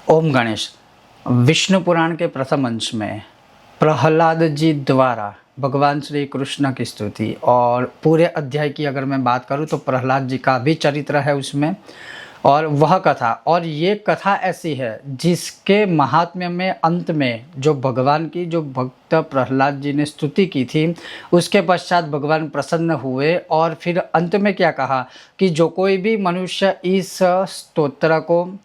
ओम गणेश। विष्णु पुराण के प्रथम अंश में प्रहलाद जी द्वारा भगवान श्री कृष्ण की स्तुति, और पूरे अध्याय की अगर मैं बात करूं तो प्रहलाद जी का भी चरित्र है उसमें, और वह कथा, और ये कथा ऐसी है जिसके महात्म्य में अंत में जो भगवान की जो भक्त प्रहलाद जी ने स्तुति की थी, उसके पश्चात भगवान प्रसन्न हुए और फिर अंत में क्या कहा कि जो कोई भी मनुष्य इस स्तोत्र को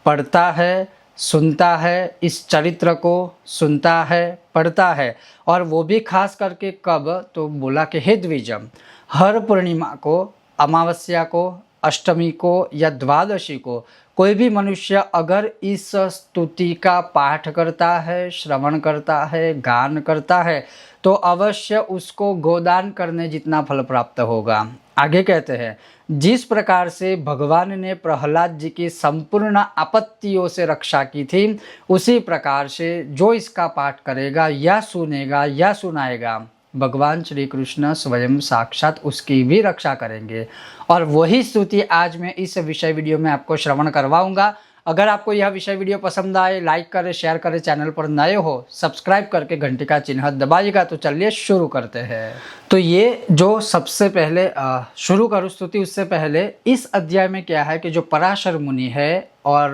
पढ़ता है, सुनता है, इस चरित्र को सुनता है, पढ़ता है, और वो भी खास करके कब, तो बोला कि हे द्विजम, हर पूर्णिमा को, अमावस्या को, अष्टमी को या द्वादशी को कोई भी मनुष्य अगर इस स्तुति का पाठ करता है, श्रवण करता है, गान करता है, तो अवश्य उसको गोदान करने जितना फल प्राप्त होगा। आगे कहते हैं, जिस प्रकार से भगवान ने प्रहलाद जी की संपूर्ण आपत्तियों से रक्षा की थी, उसी प्रकार से जो इसका पाठ करेगा या सुनेगा या सुनाएगा, भगवान श्री कृष्ण स्वयं साक्षात उसकी भी रक्षा करेंगे। और वही स्तुति आज मैं इस विषय वीडियो में आपको श्रवण करवाऊंगा। अगर आपको यह विषय वीडियो पसंद आए, लाइक करें, शेयर करें, चैनल पर नए हो सब्सक्राइब करके घंटी का चिन्ह दबाइएगा। तो चलिए शुरू करते हैं। तो ये जो सबसे पहले शुरू करूँ स्तुति, उससे पहले इस अध्याय में क्या है कि जो पराशर मुनि है और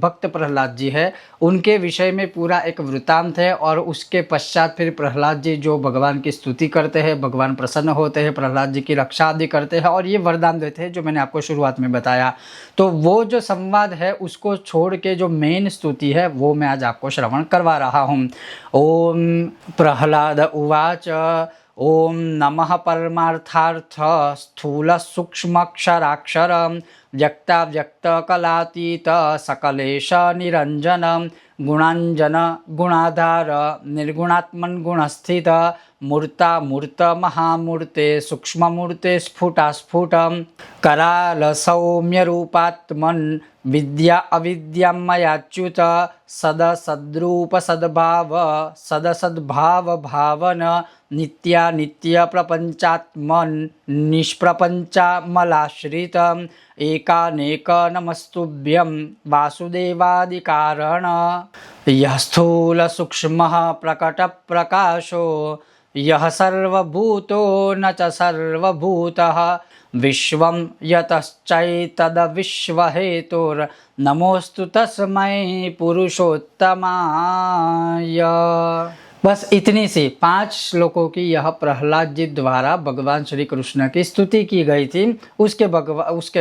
भक्त प्रहलाद जी है, उनके विषय में पूरा एक वृत्तांत है, और उसके पश्चात फिर प्रहलाद जी जो भगवान की स्तुति करते हैं, भगवान प्रसन्न होते हैं, प्रहलाद जी की रक्षा आदि करते हैं और ये वरदान देते हैं जो मैंने आपको शुरुआत में बताया। तो वो जो संवाद है उसको छोड़ के जो मेन स्तुति है वो मैं आज आपको श्रवण करवा रहा हूँ। ओम प्रहलाद उवाच ओम नमः परमार्थार्थ स्थूल सूक्ष्मक्षराक्षर व्यक्ताव्यक्त कलातीत सकलेश निरंजन गुणांजन गुणाधार निर्गुणात्मन गुणस्थित मूर्ता मूर्त महामूर्ते सूक्ष्ममूर्ते स्फुटास्फुट कराल सौम्य रूपात्मन विद्या अविद्यामयाच्युत सदसद्रूप सद्भाव सदसद्भाव भावन नित्या नित्य प्रपंचात्मन निष्प्रपंचामलाश्रित एकानेक नमस्तुभ्यं वासुदेवादिकारण यः स्थूल सूक्ष्म प्रकट प्रकाशो यः सर्वभूतो न च सर्वभूतः विश्वं यतश्चैतद्विश्वहेतुर्नमोऽस्तु तस्मै पुरुषोत्तमाय। बस इतनी सी 5 श्लोकों की यह प्रहलाद जी द्वारा भगवान श्री कृष्ण की स्तुति की गई थी। उसके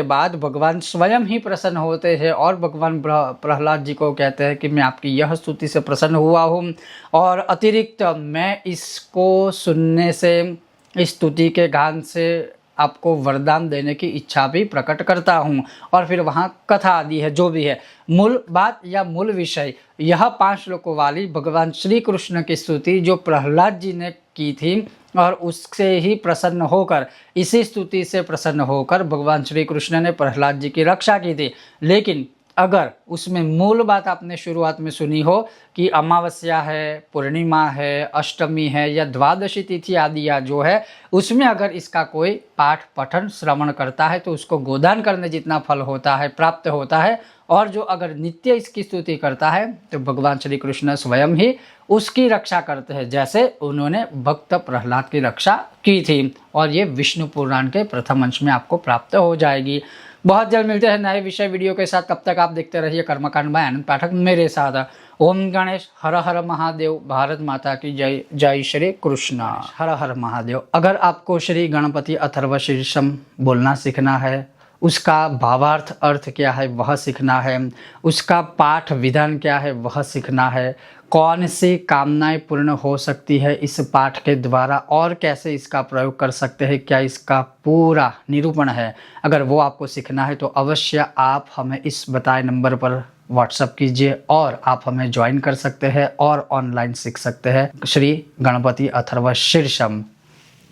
बाद भगवान स्वयं ही प्रसन्न होते हैं और भगवान प्रहलाद जी को कहते हैं कि मैं आपकी यह स्तुति से प्रसन्न हुआ हूँ, और अतिरिक्त मैं इसको सुनने से, इस स्तुति के गान से आपको वरदान देने की इच्छा भी प्रकट करता हूँ। और फिर वहाँ कथा आदि है, जो भी है मूल बात या मूल विषय, यह 5 श्लोकों वाली भगवान श्री कृष्ण की स्तुति जो प्रहलाद जी ने की थी, और उससे ही प्रसन्न होकर, इसी स्तुति से प्रसन्न होकर भगवान श्री कृष्ण ने प्रहलाद जी की रक्षा की थी। लेकिन अगर उसमें मूल बात आपने शुरुआत में सुनी हो कि अमावस्या है, पूर्णिमा है, अष्टमी है या द्वादशी तिथि आदि या जो है, उसमें अगर इसका कोई पाठ पठन श्रवण करता है तो उसको गोदान करने जितना फल होता है, प्राप्त होता है। और जो अगर नित्य इसकी स्तुति करता है तो भगवान श्री कृष्ण स्वयं ही उसकी रक्षा करते हैं, जैसे उन्होंने भक्त प्रहलाद की रक्षा की थी। और ये विष्णु पुराण के प्रथम अंश में आपको प्राप्त हो जाएगी। बहुत जल्द मिलते हैं नए विषय वीडियो के साथ। तब तक आप देखते रहिए कर्मकांड बाय आनंद पाठक मेरे साथ। ओम गणेश। हर हर महादेव। भारत माता की जय। जय श्री कृष्ण। हर हर महादेव। अगर आपको श्री गणपति अथर्वशीर्षम बोलना सीखना है, उसका भावार्थ अर्थ क्या है वह सीखना है, उसका पाठ विधान क्या है वह सीखना है, कौन सी कामनाएं पूर्ण हो सकती है इस पाठ के द्वारा और कैसे इसका प्रयोग कर सकते हैं, क्या इसका पूरा निरूपण है, अगर वो आपको सीखना है तो अवश्य आप हमें इस बताए नंबर पर व्हाट्सअप कीजिए और आप हमें ज्वाइन कर सकते हैं और ऑनलाइन सीख सकते हैं। श्री गणपति अथर्वशीर्षम।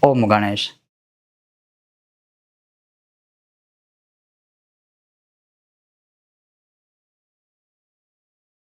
ओम गणेश।